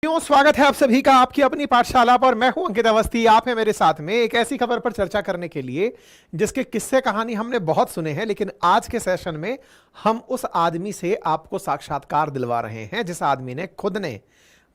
क्यों स्वागत है आप सभी का आपकी अपनी पाठशाला पर। मैं हूं अंकित अवस्थी। आप हैं मेरे साथ में एक ऐसी खबर पर चर्चा करने के लिए जिसके किस्से कहानी हमने बहुत सुने हैं, लेकिन आज के सेशन में हम उस आदमी से आपको साक्षात्कार दिलवा रहे हैं जिस आदमी ने खुद ने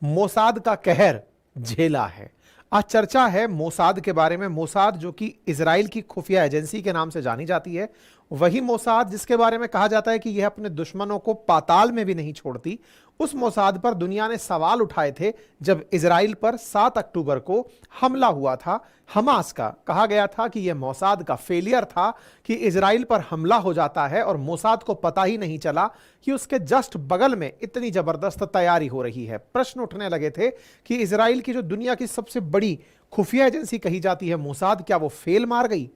मोसाद का कहर झेला है। आज चर्चा है मोसाद के बारे में। मोसाद जो कि इजराइल की खुफिया एजेंसी के नाम से जानी जाती है, वही मोसाद जिसके बारे में कहा जाता है कि यह अपने दुश्मनों को पाताल में भी नहीं छोड़ती। उस मोसाद पर दुनिया ने सवाल उठाए थे जब इजराइल पर 7 अक्टूबर को हमला हुआ था हमास का। कहा गया था कि यह मोसाद का फेलियर था कि इजराइल पर हमला हो जाता है और मोसाद को पता ही नहीं चला कि उसके जस्ट बगल में इतनी जबरदस्त तैयारी हो रही है। प्रश्न उठने लगे थे कि इजराइल की जो दुनिया की सबसे बड़ी खुफिया एजेंसी कही जाती है मोसाद, क्या वो फेल मार गई?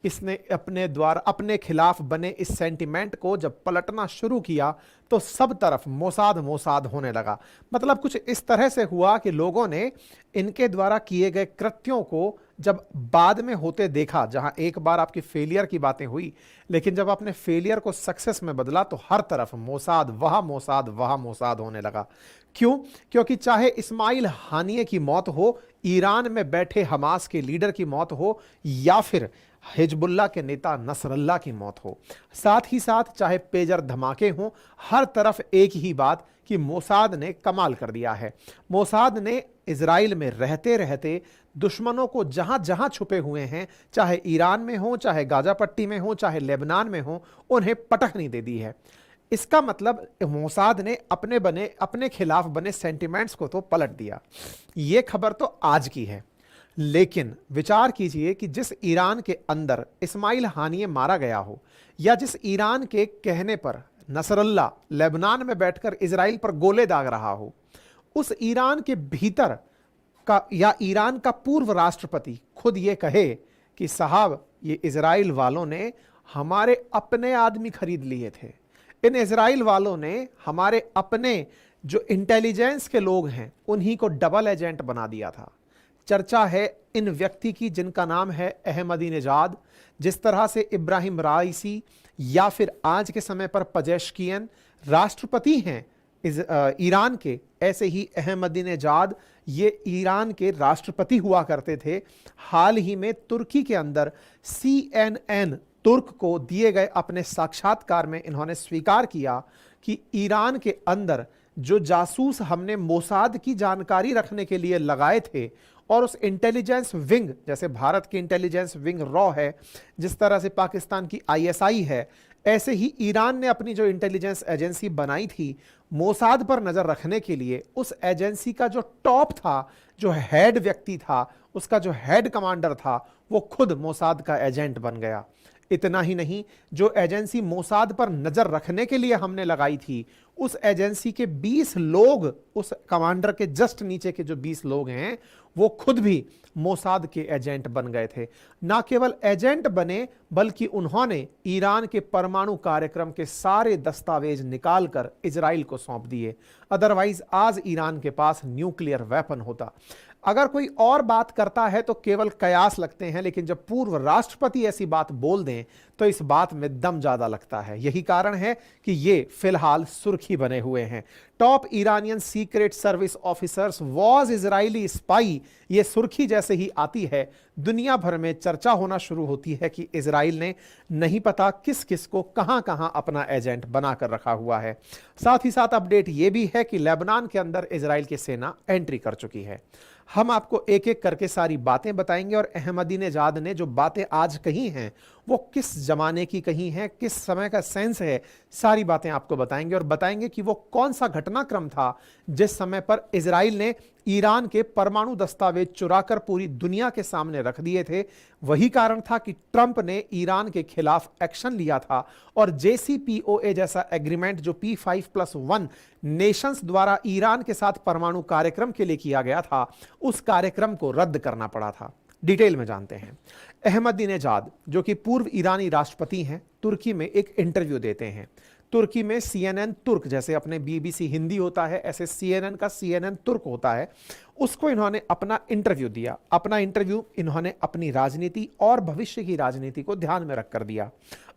इसने अपने द्वारा अपने खिलाफ बने इस सेंटिमेंट को जब पलटना शुरू किया तो सब तरफ मोसाद मोसाद होने लगा। मतलब कुछ इस तरह से हुआ कि लोगों ने इनके द्वारा किए गए कृत्यों को जब बाद में होते देखा, जहां एक बार आपकी फेलियर की बातें हुई, लेकिन जब आपने फेलियर को सक्सेस में बदला तो हर तरफ मोसाद वहां मोसाद होने लगा। क्यों? क्योंकि चाहे इस्माइल हानिये की मौत हो, ईरान में बैठे हमास के लीडर की मौत हो, या फिर हिजबुल्ला के नेता नसरल्ला की मौत हो, साथ ही साथ चाहे पेजर धमाके हों, हर तरफ एक ही बात कि मोसाद ने कमाल कर दिया है। मोसाद ने इजराइल में रहते रहते दुश्मनों को जहां जहां छुपे हुए हैं, चाहे ईरान में हो, चाहे गाजा पट्टी में हो, चाहे लेबनान में हो, उन्हें पटखनी दे दी है। इसका मतलब मोसाद ने अपने खिलाफ बने सेंटिमेंट्स को तो पलट दिया। यह खबर तो आज की है, लेकिन विचार कीजिए कि जिस ईरान के अंदर इस्माइल हानिये मारा गया हो, या जिस ईरान के कहने पर नसरल्ला लेबनान में बैठकर इजराइल पर गोले दाग रहा हो, उस ईरान के भीतर का या ईरान का पूर्व राष्ट्रपति खुद ये कहे कि साहब ये इजराइल वालों ने हमारे अपने आदमी खरीद लिए थे, इन इजराइल वालों ने हमारे अपने जो इंटेलिजेंस के लोग हैं उन्हीं को डबल एजेंट बना दिया था। चर्चा है इन व्यक्ति की जिनका नाम है अहमदीनेजाद। जिस तरह से इब्राहिम राइसी या फिर आज के समय पर पजेश्कियन राष्ट्रपति हैं ईरान के, ऐसे ही अहमदीनेजाद ये ईरान के राष्ट्रपति हुआ करते थे। हाल ही में तुर्की के अंदर CNN तुर्क को दिए गए अपने साक्षात्कार में इन्होंने स्वीकार किया कि ईरान के अंदर जो जासूस हमने मोसाद की जानकारी रखने के लिए लगाए थे, और उस इंटेलिजेंस विंग, जैसे भारत की इंटेलिजेंस विंग रॉ है, जिस तरह से पाकिस्तान की ISI है, ऐसे ही ईरान ने अपनी जो इंटेलिजेंस एजेंसी बनाई थी मोसाद पर नजर रखने के लिए, उस एजेंसी का जो टॉप था, जो हेड व्यक्ति था, उसका जो हेड कमांडर था, वो खुद मोसाद का एजेंट बन गया। इतना ही नहीं, जो एजेंसी मोसाद पर नजर रखने के लिए हमने लगाई थी, उस एजेंसी के 20 लोग, उस कमांडर के जस्ट नीचे के जो 20 लोग हैं, वो खुद भी मोसाद के एजेंट बन गए थे। ना केवल एजेंट बने, बल्कि उन्होंने ईरान के परमाणु कार्यक्रम के सारे दस्तावेज निकालकर इजराइल को सौंप दिए। अदरवाइज आज ईरान के पास न्यूक्लियर वेपन होता। अगर कोई और बात करता है तो केवल कयास लगते हैं, लेकिन जब पूर्व राष्ट्रपति ऐसी बात बोल दें तो इस बात में दम ज्यादा लगता है। यही कारण है कि ये फिलहाल सुर्खी बने हुए हैं। Top Iranian secret service officers was Israeli spy, ये सुर्खी जैसे ही आती है दुनिया भर में चर्चा होना शुरू होती है कि इजराइल ने नहीं पता किस किस को कहां कहां अपना एजेंट बनाकर रखा हुआ है। साथ ही साथ अपडेट यह भी है कि लेबनान के अंदर इजराइल की सेना एंट्री कर चुकी है। हम आपको एक एक करके सारी बातें बताएंगे, और अहमदीनेजाद ने जो बातें आज कही हैं वो किस जमाने की कही हैं, किस समय का सेंस है, सारी बातें आपको बताएंगे। और बताएंगे कि वो कौन सा घटनाक्रम था जिस समय पर इजराइल ने ईरान के परमाणु दस्तावेज चुराकर पूरी दुनिया के सामने रख दिए थे। वही कारण था कि ट्रंप ने ईरान के खिलाफ एक्शन लिया था और JCPOA जैसा एग्रीमेंट जो P5+1 नेशंस द्वारा ईरान के साथ परमाणु कार्यक्रम के लिए किया गया था, उस कार्यक्रम को रद्द करना पड़ा था। डिटेल में जानते हैं। अहमदीनेजाद जो कि पूर्व ईरानी राष्ट्रपति हैं, तुर्की में एक इंटरव्यू देते हैं। तुर्की में CNN तुर्क, जैसे अपने BBC हिंदी होता है, ऐसे CNN का CNN तुर्क होता है, उसको इन्होंने अपना इंटरव्यू दिया। अपना इंटरव्यू इन्होंने अपनी राजनीति और भविष्य की राजनीति को ध्यान में रखकर दिया।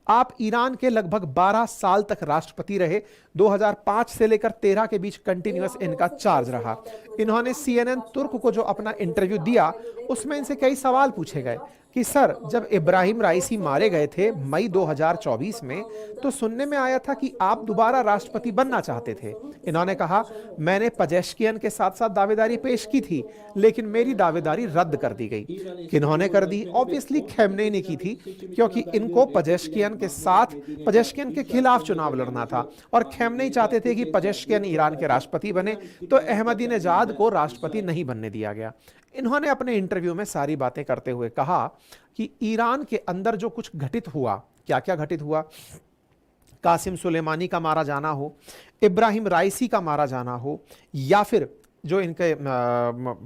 आप ईरान के लगभग 12 साल तक राष्ट्रपति रहे। 2005 से लेकर 13 के बीच कंटिन्यूअस इनका चार्ज रहा। इन्होंने CNN तुर्क को जो अपना इंटरव्यू दिया उसमें इनसे कई सवाल पूछे गए कि सर, जब इब्राहिम राइसी मारे गए थे मई 2024 में, तो सुनने में आया था कि आप दोबारा राष्ट्रपति बनना चाहते थे। इन्होंने कहा, मैंने पजेश्कियन के साथ साथ दावेदारी पेश की थी, लेकिन मेरी दावेदारी रद्द कर दी गई। किन्होंने कर दी? ऑब्वियसली खैमनेई ने की थी, क्योंकि इनको पजेश्कियन के खिलाफ चुनाव लड़ना था और खैमनेई चाहते थे कि पजेश्कियन ईरान के राष्ट्रपति बने, तो अहमदीनेजाद को राष्ट्रपति नहीं बनने दिया गया। इन्होंने अपने इंटरव्यू में सारी बातें करते हुए कहा कि ईरान के अंदर जो कुछ घटित हुआ, क्या क्या घटित हुआ, कासिम सुलेमानी का मारा जाना हो, इब्राहिम राइसी का मारा जाना हो, या फिर जो इनके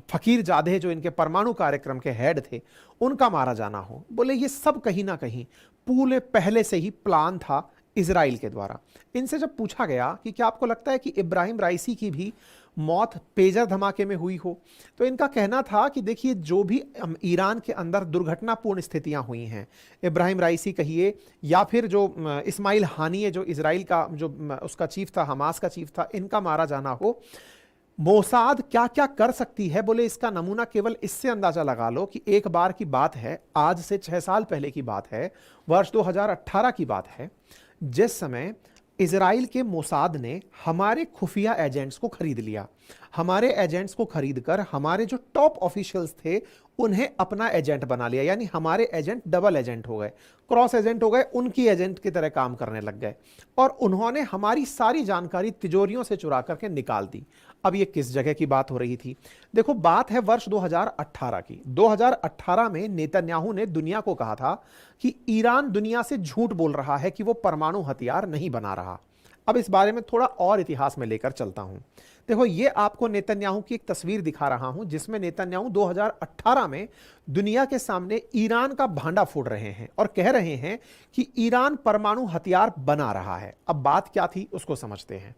फकीर जादे जो इनके परमाणु कार्यक्रम के हेड थे उनका मारा जाना हो, बोले ये सब कहीं ना कहीं पूरे पहले से ही प्लान था इजराइल के द्वारा। इनसे जब पूछा गया कि क्या आपको लगता है कि इब्राहिम राइसी की भी मौत पेजर धमाके में हुई हो, तो इनका कहना था कि देखिए, जो भी ईरान के अंदर दुर्घटनापूर्ण स्थितियां हुई हैं, इब्राहिम राइसी कहिए या फिर जो इस्माइल हानिये जो इजराइल का जो उसका चीफ था, हमास का चीफ था, इनका मारा जाना हो, मोसाद क्या क्या कर सकती है, बोले इसका नमूना केवल इससे अंदाजा लगा लो कि एक बार की बात है, आज से 6 साल पहले की बात है, वर्ष 2018 की बात है, जिस समय इजराइल के मोसाद ने हमारे खुफिया एजेंट्स को खरीद लिया। हमारे एजेंट्स को खरीदकर हमारे जो टॉप ऑफिशियल्स थे उन्हें अपना एजेंट बना लिया, यानी हमारे एजेंट डबल एजेंट हो गए, क्रॉस एजेंट हो गए, उनकी एजेंट की तरह काम करने लग गए और उन्होंने हमारी सारी जानकारी तिजोरियों से चुरा करके निकाल दी। अब ये किस जगह की बात हो रही थी? देखो, बात है वर्ष 2018 की। 2018 में नेतन्याहू ने दुनिया को कहा था कि ईरान दुनिया से झूठ बोल रहा है कि वो परमाणु हथियार नहीं बना रहा। अब इस बारे में थोड़ा और इतिहास में लेकर चलता हूं। देखो, ये आपको नेतन्याहू की एक तस्वीर दिखा रहा हूं जिसमें नेतन्याहू 2018 में दुनिया के सामने ईरान का भांडा फोड़ रहे हैं और कह रहे हैं कि ईरान परमाणु हथियार बना रहा है। अब बात क्या थी उसको समझते हैं।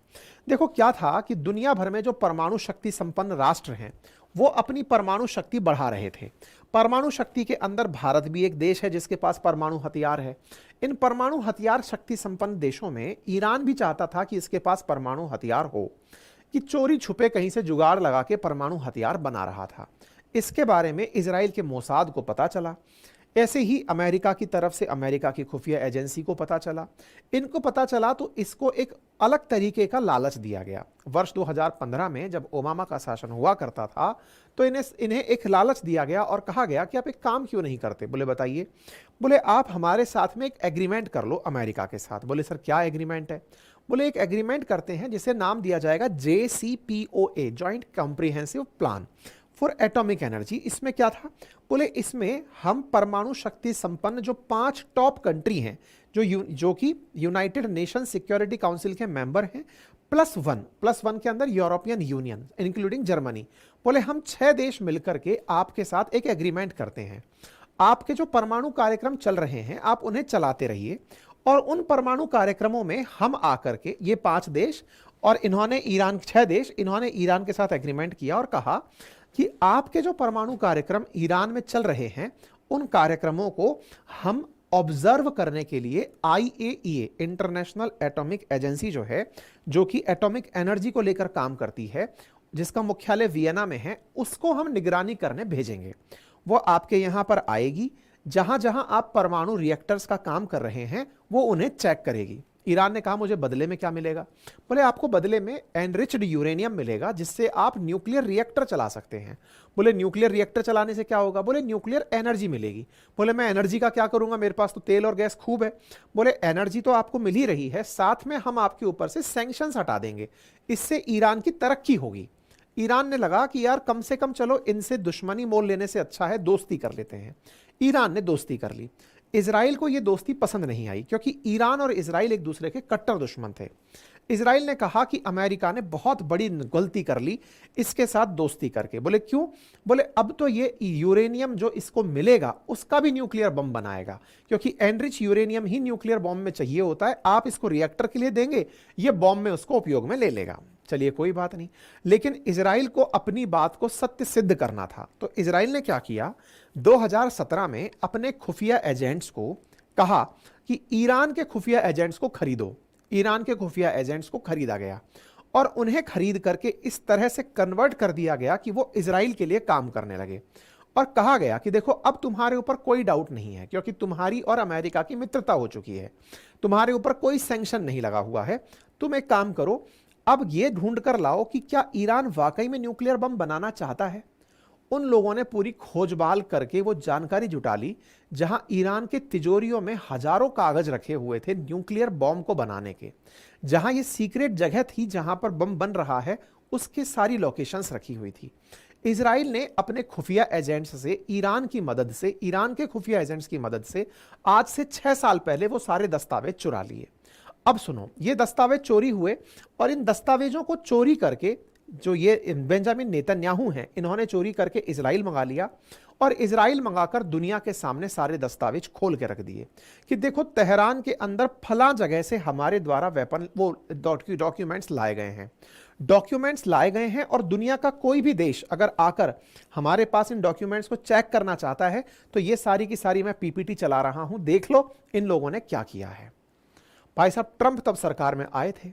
देखो, क्या था कि दुनिया भर में जो परमाणु शक्ति संपन्न राष्ट्र हैं वो अपनी परमाणु शक्ति बढ़ा रहे थे। परमाणु शक्ति के अंदर भारत भी एक देश है जिसके पास परमाणु हथियार है। इन परमाणु हथियार शक्ति संपन्न देशों में ईरान भी चाहता था कि इसके पास परमाणु हथियार हो, कि चोरी छुपे कहीं से जुगाड़ लगा के परमाणु हथियार बना रहा था। इसके बारे में इजराइल के मोसाद को पता चला। ऐसे ही अमेरिका की तरफ से अमेरिका की खुफिया एजेंसी को पता चला। इनको पता चला तो इसको एक अलग तरीके का लालच दिया गया। वर्ष 2015 में जब ओबामा का शासन हुआ करता था तो इन्हें एक लालच दिया गया और कहा गया कि आप एक काम क्यों नहीं करते? बोले बताइए। बोले आप हमारे साथ में एक एग्रीमेंट कर लो अमेरिका के साथ। बोले सर क्या एग्रीमेंट है? बोले एक एग्रीमेंट करते हैं जिसे नाम दिया जाएगा JCPOA, joint comprehensive plan for atomic energy. इसमें क्या था? बोले इसमें हम परमाणु शक्ति संपन्न जो 5 टॉप कंट्री हैं जो कि यूनाइटेड नेशन सिक्योरिटी काउंसिल के मेंबर हैं, +1 के अंदर यूरोपियन यूनियन इंक्लूडिंग जर्मनी, बोले हम 6 देश मिलकर के आपके साथ एक एग्रीमेंट करते हैं। आपके जो परमाणु कार्यक्रम चल रहे हैं आप उन्हें चलाते रहिए और उन परमाणु कार्यक्रमों में हम आकर के, ये 5 देश और इन्होंने ईरान, 6 देश, इन्होंने ईरान के साथ एग्रीमेंट किया और कहा कि आपके जो परमाणु कार्यक्रम ईरान में चल रहे हैं उन कार्यक्रमों को हम ऑब्जर्व करने के लिए IAEA, इंटरनेशनल एटॉमिक एजेंसी जो है, जो कि एटॉमिक एनर्जी को लेकर काम करती है, जिसका मुख्यालय वियना में है, उसको हम निगरानी करने भेजेंगे। वो आपके यहां पर आएगी, जहां जहां आप परमाणु रिएक्टर्स का काम कर रहे हैं वो उन्हें चेक करेगी। ईरान ने कहा मुझे बदले में क्या मिलेगा? बोले आपको बदले में एनरिच्ड यूरेनियम मिलेगा जिससे आप न्यूक्लियर रिएक्टर चला सकते हैं। बोले न्यूक्लियर रिएक्टर चलाने से क्या होगा? बोले न्यूक्लियर एनर्जी मिलेगी। बोले मैं एनर्जी का क्या करूंगा, मेरे पास तो तेल और गैस खूब है। बोले एनर्जी तो आपको मिल ही रही है, साथ में हम आपके ऊपर से सैंक्शंस हटा देंगे, इससे ईरान की तरक्की होगी। ईरान ने लगा कि यार कम से कम चलो इनसे दुश्मनी मोल लेने से अच्छा है दोस्ती कर लेते हैं। ईरान ने दोस्ती कर ली। इजराइल को यह दोस्ती पसंद नहीं आई क्योंकि ईरान और इजराइल एक दूसरे के कट्टर दुश्मन थे। इजराइल ने कहा कि अमेरिका ने बहुत बड़ी गलती कर ली इसके साथ दोस्ती करके। बोले क्यों? बोले अब तो ये यूरेनियम जो इसको मिलेगा उसका भी न्यूक्लियर बम बनाएगा, क्योंकि एनरिच यूरेनियम ही न्यूक्लियर बम में चाहिए होता है। आप इसको रिएक्टर के लिए देंगे, ये बम में उसको उपयोग में ले लेगा। चलिए कोई बात नहीं, लेकिन इजराइल को अपनी बात को सत्य सिद्ध करना था। तो इजराइल ने क्या किया, 2017 में अपने खुफिया एजेंट्स को कहा कि ईरान के खुफिया एजेंट्स को खरीदो। ईरान के खुफिया एजेंट्स को खरीदा गया और उन्हें खरीद करके इस तरह से कन्वर्ट कर दिया गया कि वो इजराइल के लिए काम करने लगे। और कहा गया कि देखो अब तुम्हारे ऊपर कोई डाउट नहीं है, क्योंकि तुम्हारी और अमेरिका की मित्रता हो चुकी है, तुम्हारे ऊपर कोई सैंक्शन नहीं लगा हुआ है। तुम एक काम करो, अब ये ढूंढ कर लाओ कि क्या ईरान वाकई में न्यूक्लियर बम बनाना चाहता है। उन लोगों ने पूरी खोजबाल करके वो जानकारी जुटा ली जहां ईरान के तिजोरियों में हजारों कागज रखे हुए थे न्यूक्लियर बॉम्ब को बनाने के, जहां ये सीक्रेट जगह थी जहां पर बम बन रहा है, उसकी सारी लोकेशंस रखी हुई थी। इजराइल ने अपने खुफिया एजेंट्स से, ईरान की मदद से, ईरान के खुफिया एजेंट्स की मदद से आज से 6 साल पहले वो सारे दस्तावेज चुरा लिए। अब सुनो, ये दस्तावेज चोरी हुए और इन दस्तावेजों को चोरी करके जो ये बेंजामिन नेतन्याहू हैं, इन्होंने चोरी करके इजराइल मंगा लिया और इजराइल मंगाकर दुनिया के सामने सारे दस्तावेज खोल के रख दिए कि देखो तेहरान के अंदर फला जगह से हमारे द्वारा वेपन वो डॉक्यूमेंट्स लाए गए हैं, डॉक्यूमेंट्स लाए गए हैं। और दुनिया का कोई भी देश अगर आकर हमारे पास इन डॉक्यूमेंट्स को चेक करना चाहता है तो ये सारी की सारी मैं पीपीटी चला रहा हूं, देख लो इन लोगों ने क्या किया है। भाई साहब, ट्रंप तब सरकार में आए थे।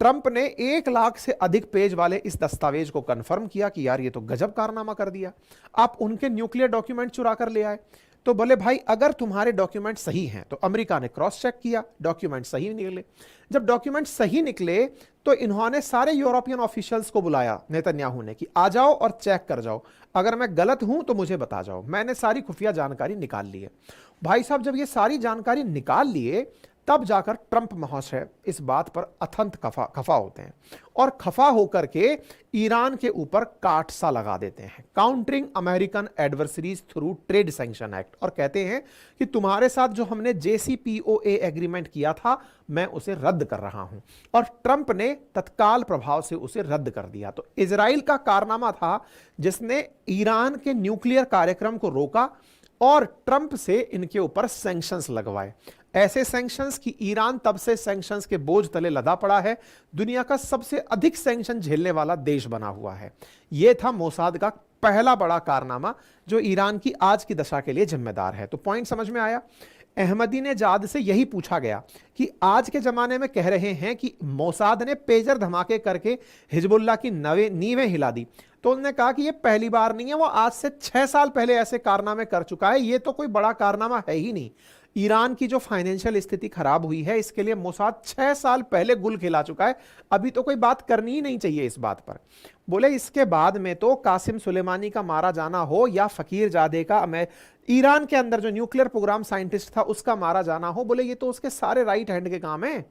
ट्रंप ने 1 लाख से अधिक पेज वाले इस दस्तावेज को कंफर्म किया कि यार ये तो गजब कारनामा कर दिया, आप उनके न्यूक्लियर डॉक्यूमेंट चुरा कर ले आए। तो बोले भाई अगर तुम्हारे डॉक्यूमेंट सही हैं, तो अमेरिका ने क्रॉस चेक किया, डॉक्यूमेंट सही निकले। जब डॉक्यूमेंट सही निकले तो इन्होंने सारे यूरोपियन ऑफिशियल्स को बुलाया नेतन्याहू ने कि आ जाओ और चेक कर जाओ, अगर मैं गलत हूं तो मुझे बता जाओ। मैंने सारी खुफिया जानकारी निकाल ली है। भाई साहब, जब ये सारी जानकारी निकाल लिए तब जाकर ट्रंप महोदय इस बात पर अथंत खफा होते हैं और खफा होकर के ईरान के ऊपर काट सा लगा देते हैं, countering American adversaries through trade sanction act, और कहते हैं कि तुम्हारे साथ जो हमने JCPOA एग्रीमेंट किया था मैं उसे रद्द कर रहा हूं। और ट्रंप ने तत्काल प्रभाव से उसे रद्द कर दिया। तो इजराइल का कारनामा था जिसने ईरान के न्यूक्लियर कार्यक्रम को रोका और ट्रंप से इनके ऊपर सैंक्शंस लगवाए, ऐसे सैंक्शंस कि ईरान तब से सैंक्शंस के बोझ तले लदा पड़ा है, दुनिया का सबसे अधिक सैंक्शन झेलने वाला देश बना हुआ है। यह था मोसाद का पहला बड़ा कारनामा जो ईरान की आज की दशा के लिए जिम्मेदार है। तो पॉइंट समझ में आया। अहमदीनेजाद से यही पूछा गया कि आज के जमाने में कह रहे हैं कि मोसाद ने पेजर धमाके करके हिजबुल्लाह की नींवें हिला दी, तो उन्होंने कहा कि यह पहली बार नहीं है, वो आज से 6 साल पहले ऐसे कारनामे कर चुका है, ये तो कोई बड़ा कारनामा है ही नहीं। ईरान की जो फाइनेंशियल स्थिति खराब हुई है इसके लिए मोसाद 6 साल पहले गुल खिला चुका है, अभी तो कोई बात करनी ही नहीं चाहिए इस बात पर। बोले इसके बाद में तो कासिम सुलेमानी का मारा जाना हो या फकीर जादे का, ईरान के अंदर जो न्यूक्लियर प्रोग्राम साइंटिस्ट था उसका मारा जाना हो, बोले ये तो उसके सारे राइट हैंड के काम है।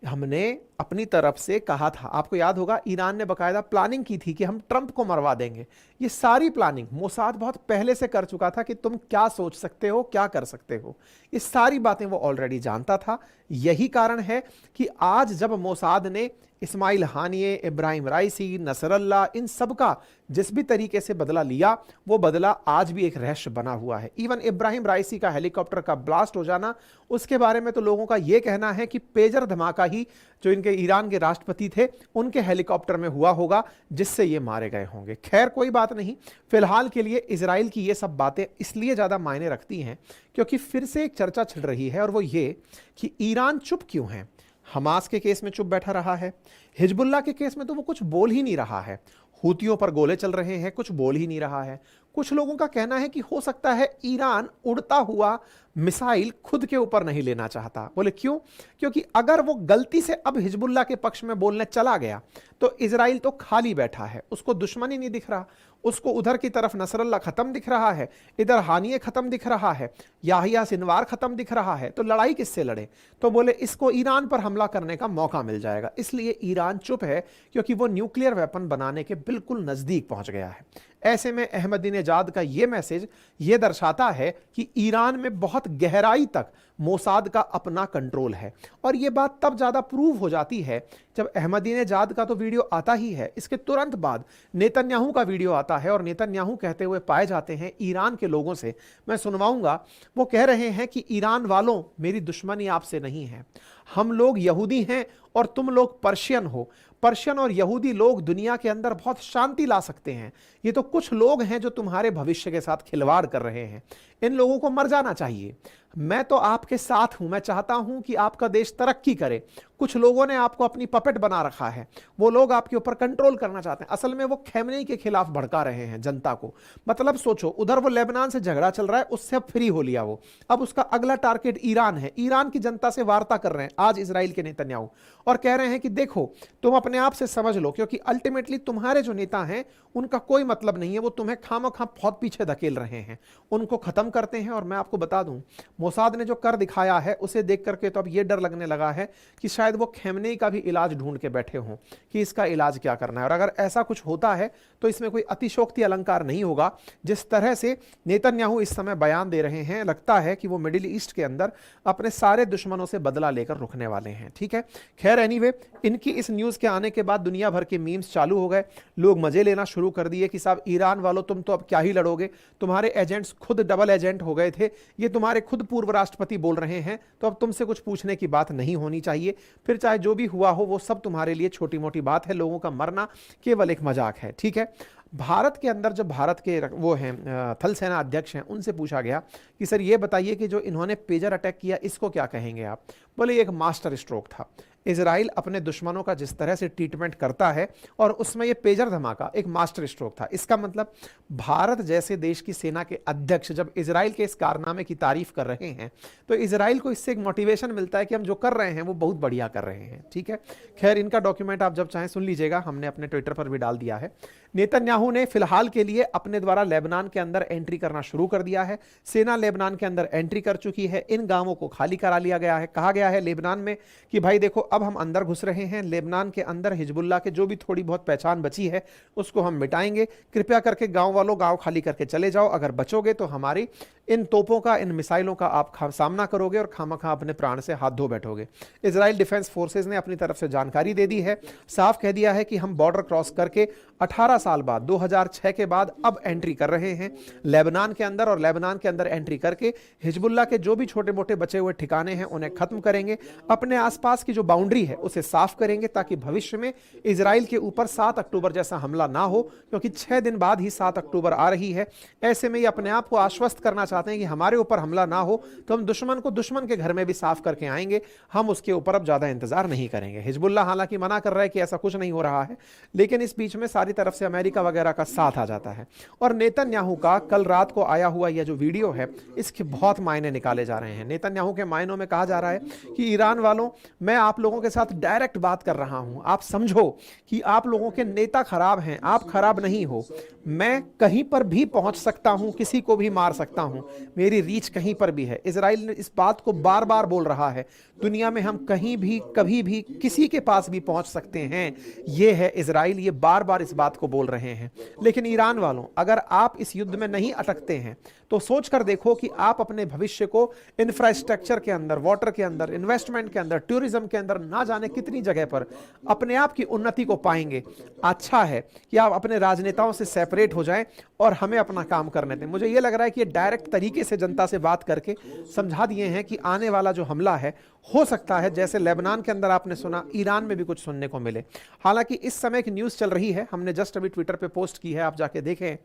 हमने अपनी तरफ से कहा था, आपको याद होगा ईरान ने बकायदा प्लानिंग की थी कि हम ट्रंप को मरवा देंगे। ये सारी प्लानिंग मोसाद बहुत पहले से कर चुका था कि तुम क्या सोच सकते हो, क्या कर सकते हो, ये सारी बातें वो ऑलरेडी जानता था। यही कारण है कि आज जब मोसाद ने इस्माइल हानिये, इब्राहिम राइसी, नसरल्ला, इन सब का जिस भी तरीके से बदला लिया, वो बदला आज भी एक रहस्य बना हुआ है। इवन इब्राहिम राइसी का हेलीकॉप्टर का ब्लास्ट हो जाना, उसके बारे में तो लोगों का यह कहना है कि पेजर धमाका ही जो इनके ईरान के राष्ट्रपति थे उनके हेलीकॉप्टर में हुआ होगा जिससे ये मारे गए होंगे। खैर कोई बात नहीं, फिलहाल के लिए इजराइल की ये सब बातें इसलिए ज्यादा मायने रखती हैं क्योंकि फिर से एक चर्चा चल रही है और वो ये कि ईरान चुप क्यों है। हमास के केस में चुप बैठा रहा है, हिजबुल्लाह के केस में तो वो कुछ बोल ही नहीं रहा है, हूतियों पर गोले चल रहे हैं, कुछ बोल ही नहीं रहा है। कुछ लोगों का कहना है कि हो सकता है ईरान उड़ता हुआ मिसाइल खुद के ऊपर नहीं लेना चाहता। बोले क्यों? क्योंकि अगर वो गलती से अब हिजबुल्लाह के पक्ष में बोलने चला गया तो इजराइल तो खाली बैठा है, उसको दुश्मनी नहीं दिख रहा, उसको उधर की तरफ नसरल्ला खत्म दिख रहा है, इधर हानिये खत्म दिख रहा है, याहिया सिनवार खत्म दिख रहा है, तो लड़ाई किससे लड़े? तो बोले इसको ईरान पर हमला करने का मौका मिल जाएगा, इसलिए ईरान चुप है क्योंकि वो न्यूक्लियर वेपन बनाने के बिल्कुल नजदीक पहुंच गया है। ऐसे में अहमदीनेजाद का यह मैसेज यह दर्शाता है कि ईरान में बहुत गहराई तक मोसाद का अपना कंट्रोल है। और यह बात तब ज्यादा प्रूव हो जाती है जब अहमदीनेजाद का तो वीडियो आता ही है, इसके तुरंत बाद नेतन्याहू का वीडियो आता है और नेतन्याहू कहते हुए पाए जाते हैं ईरान के लोगों से, मैं सुनवाऊंगा, वो कह रहे हैं कि ईरान वालों मेरी दुश्मनी आपसे नहीं है, हम लोग यहूदी हैं और तुम लोग पर्शियन हो, पर्शियन और यहूदी लोग दुनिया के अंदर बहुत शांति ला सकते हैं, ये तो कुछ लोग हैं जो तुम्हारे भविष्य के साथ खिलवाड़ कर रहे हैं, इन लोगों को मर जाना चाहिए। मैं तो आपके साथ हूं, मैं चाहता हूं कि आपका देश तरक्की करे। कुछ लोगों ने आपको अपनी पपेट बना रखा है, वो लोग आपके ऊपर कंट्रोल करना चाहते हैं। असल में वो खमेनी के खिलाफ भड़का रहे हैं जनता को। मतलब सोचो, उधर वो लेबनान से झगड़ा चल रहा है, उससे अब फ्री हो लिया वो, अब उसका अगला टारगेट ईरान है। ईरान की जनता से वार्ता कर रहे हैं आज इजराइल के नेतन्याहू, और कह रहे हैं कि देखो तुम अपने आप से समझ लो, क्योंकि अल्टीमेटली तुम्हारे जो नेता हैं उनका कोई मतलब नहीं है, वो तुम्हें खामखा बहुत पीछे धकेल रहे हैं, उनको खत्म करते हैं। और मैं आपको बता दूं, मोसाद ने जो कर दिखाया है उसे देख करके तो अब ये डर लगने लगा है कि शायद वो खमेनी का भी इलाज ढूंढ के बैठे हों कि इसका इलाज क्या करना है। और अगर ऐसा कुछ होता है तो इसमें कोई अतिशोक्ति अलंकार नहीं होगा। जिस तरह से नेतन्याहू इस समय बयान दे रहे हैं, लगता है कि वो मिडिल ईस्ट के अंदर अपने सारे दुश्मनों से बदला लेकर रुकने वाले हैं। ठीक है, खैर एनीवे, इनकी इस न्यूज के आने के बाद दुनिया भर के मीम्स चालू हो गए, लोग मजे लेना शुरू कर दिए कि साहब ईरान वालों तुम तो अब क्या ही लड़ोगे, तुम्हारे एजेंट्स खुद डबल एजेंट हो गए थे, ये तुम्हारे खुद पूर्व राष्ट्रपति बोल रहे हैं, तो अब तुमसे कुछ पूछने की बात नहीं होनी चाहिए। फिर चाहे जो भी हुआ हो वो सब तुम्हारे लिए छोटी मोटी बात है, लोगों का मरना केवल एक मजाक है। ठीक है, भारत के अंदर जब भारत के वो हैं थल सेना अध्यक्ष हैं, उनसे पूछा गया कि सर ये बताइए कि जो इन्होंने पेजर अटैक किया इसको क्या कहेंगे आप। बोले ये एक मास्टर स्ट्रोक था। इजराइल अपने दुश्मनों का जिस तरह से ट्रीटमेंट करता है और उसमें ये पेजर धमाका एक मास्टर स्ट्रोक था। इसका मतलब भारत जैसे देश की सेना के अध्यक्ष जब इजराइल के इस कारनामे की तारीफ कर रहे हैं तो इजराइल को इससे एक मोटिवेशन मिलता है कि हम जो कर रहे हैं वो बहुत बढ़िया कर रहे हैं। ठीक है, खैर इनका डॉक्यूमेंट आप जब चाहें सुन लीजिएगा, हमने अपने ट्विटर पर भी डाल दिया है। नेतन्याहू ने फिलहाल के लिए अपने द्वारा लेबनान के अंदर एंट्री करना शुरू कर दिया है। सेना लेबनान के अंदर एंट्री कर चुकी है, इन गांवों को खाली करा लिया गया है। कहा गया है लेबनान में कि भाई देखो अब हम अंदर घुस रहे हैं, लेबनान के अंदर हिजबुल्लाह के जो भी थोड़ी बहुत पहचान बची है उसको हम मिटाएंगे, कृपया करके गांव वालों गांव खाली करके चले जाओ, अगर बचोगे तो हमारी इन तोपों का, इन मिसाइलों का आप सामना करोगे और खामखा अपने प्राण से हाथ धो बैठोगे। इजराइल डिफेंस फोर्सेज ने अपनी तरफ से जानकारी दे दी है, साफ कह दिया है कि हम बॉर्डर क्रॉस करके 18 साल बाद 2006 के बाद अब एंट्री कर रहे हैं लेबनान के अंदर, और लेबनान के अंदर एंट्री करके हिजबुल्लाह के जो भी छोटे मोटे बचे हुए ठिकाने हैं उन्हें खत्म करेंगे, अपने आसपास की जो बाउंड्री है उसे साफ करेंगे ताकि भविष्य में इजराइल के ऊपर 7 अक्टूबर जैसा हमला ना हो, क्योंकि 6 दिन बाद ही 7 अक्टूबर आ रही है। ऐसे में ये अपने आप को आश्वस्त करना चाहते हैं कि हमारे ऊपर हमला ना हो तो हम दुश्मन को दुश्मन के घर में भी साफ करके आएंगे, हम उसके ऊपर अब ज्यादा इंतजार नहीं करेंगे। हिजबुल्लाह हालांकि मना कर रहा है कि ऐसा कुछ नहीं हो रहा है, लेकिन इस बीच में सारी तरफ से अमेरिका वगैरह का साथ आ जाता है। और नेतन्याहू का कल रात को आया हुआ यह जो वीडियो है इसके बहुत मायने निकाले जा रहे हैं। नेतन्याहू के मायनों में कहा जा रहा है कि ईरान वालों, मैं आप लोगों के साथ डायरेक्ट बात कर रहा हूं, आप समझो कि आप लोगों के नेता खराब हैं, आप खराब नहीं हो, मैं कहीं पर भी पहुंच सकता हूं, किसी को भी मार सकता हूं, मेरी रीच कहीं पर भी है। इजराइल ने इस बात को बार बार बोल रहा है, दुनिया में हम कहीं भी कभी भी किसी के पास भी पहुंच सकते हैं, ये है इजराइल, ये बार बार इस बात को बोल रहे हैं। लेकिन ईरान वालों, अगर आप इस युद्ध में नहीं अटकते हैं तो सोच कर देखो कि आप अपने भविष्य को इंफ्रास्ट्रक्चर के अंदर, वाटर के अंदर, इन्वेस्टमेंट के अंदर, टूरिज्म के अंदर ना जाने कितनी जगह पर अपने आप की उन्नति को पाएंगे। अच्छा है कि आप अपने राजनेताओं से सेपरेट हो जाएं और हमें अपना काम करने दें। मुझे यह लग रहा है कि ये डायरेक्ट तरीके से जनता से बात करके समझा दिए हैं कि आने वाला जो हमला है हो सकता है जैसे लेबनान के अंदर आपने सुना, ईरान में भी कुछ सुनने को मिले। हालांकि इस समय एक न्यूज़ चल रही है, हमने जस्ट अभी ट्विटर पे पोस्ट की है, आप जाके देखें।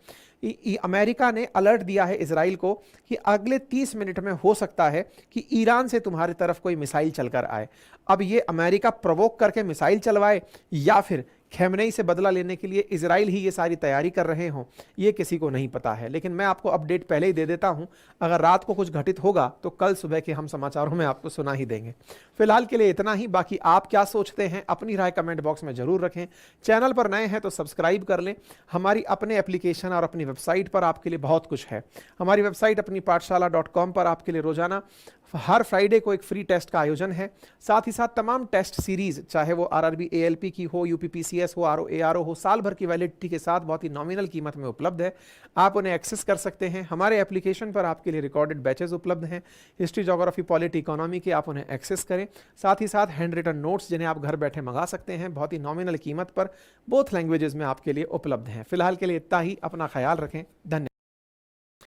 अमेरिका ने अलर्ट दिया है इजराइल को कि अगले 30 मिनट में हो सकता है कि ईरान से तुम्हारी तरफ कोई मिसाइल चलकर आए। अब ये अमेरिका प्रवोक करके मिसाइल चलवाए या फिर खमेनी से बदला लेने के लिए इजराइल ही ये सारी तैयारी कर रहे हों, ये किसी को नहीं पता है। लेकिन मैं आपको अपडेट पहले ही दे देता हूं, अगर रात को कुछ घटित होगा तो कल सुबह के हम समाचारों में आपको सुना ही देंगे। फिलहाल के लिए इतना ही, बाकी आप क्या सोचते हैं अपनी राय कमेंट बॉक्स में जरूर रखें। चैनल पर नए हैं तो सब्सक्राइब कर लें। हमारी अपने एप्लीकेशन और अपनी वेबसाइट पर आपके लिए बहुत कुछ है। हमारी वेबसाइट अपनी पाठशाला.com पर आपके लिए रोजाना हर फ्राइडे को एक फ्री टेस्ट का आयोजन है। साथ ही साथ तमाम टेस्ट सीरीज, चाहे वो आरआरबी एएलपी की हो, यूपीपीसीएस हो, आरओ एआरओ हो, साल भर की वैलिडिटी के साथ बहुत ही नॉमिनल कीमत में उपलब्ध है। आप उन्हें एक्सेस कर सकते हैं। हमारे एप्लीकेशन पर आपके लिए रिकॉर्डेड बैचेस उपलब्ध हैं, हिस्ट्री, ज्योग्राफी, पॉलिटी, इकोनॉमी के, आप उन्हें एक्सेस करें। साथ ही साथ हैंड रिटन नोट्स जिन्हें आप घर बैठे मंगा सकते हैं बहुत ही नॉमिनल कीमत पर, बोथ लैंग्वेजेस में आपके लिए उपलब्ध हैं। फिलहाल के लिए इतना ही, अपना ख्याल रखें, धन्यवाद।